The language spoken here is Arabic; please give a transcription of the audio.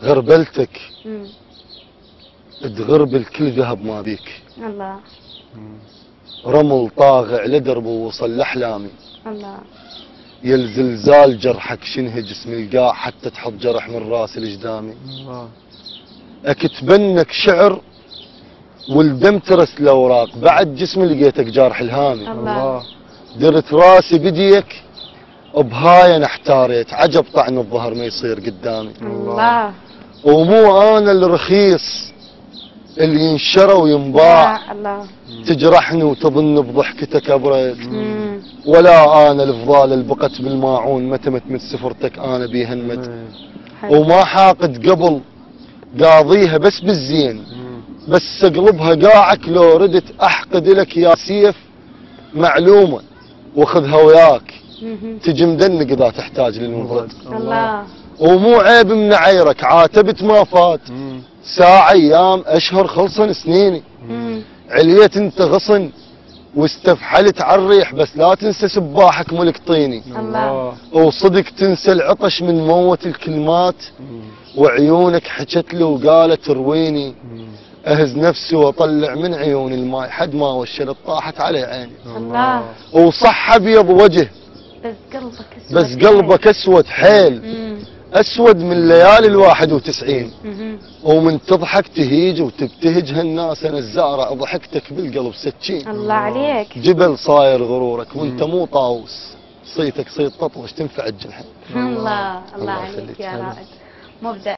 غربلتك تغربل كل ذهب ما بيك. الله. رمل طاغع لدرب ووصل لاحلامي. الله. يا الزلزال جرحك شنهج اسم القاع حتى تحط جرح من راس الجدامي. الله. اكتبنك شعر والدم ترس الاوراق بعد جسمي لقيتك جارح الهامي. الله. درت راسي بديك بهاي انا احتاريت عجب طعن الظهر ما يصير قدامي. الله. ومو انا الرخيص اللي ينشرى وينباع. الله. تجرحني وتظن بضحكتك ابرد. ولا انا الفضال اللي بقت بالماعون متى مت سفرتك انا بيها انمد. وما حاقد قبل قاضيها بس بالزين بس اقلبها قاعك لو ردت احقد لك يا سيف معلومه واخذها وياك تجي مدنق اذا تحتاج للمفرد. الله. ومو عيب من عيرك عاتبت ما فات ساعة ايام اشهر خلصن سنيني. عليت انت غصن واستفحلت عالريح بس لا تنسى سباحك ملك طيني. الله. وصدق تنسى العطش من موت الكلمات وعيونك حكت له وقالت ترويني. اهز نفسي واطلع من عيوني الماي حد ما وشلت طاحت علي عيني. الله. وصح ابيض وجه بس قلبك اسود حيل. اسود من ليالي ال91 ومن تضحك تهيج وتبتهج هالناس انا الزارع ضحكتك بالقلب سكين. الله عليك. جبل صاير غرورك وانت مو طاووس صيتك صيت تطوش تنفع الجنحين. الله عليك يا رائد مبدع.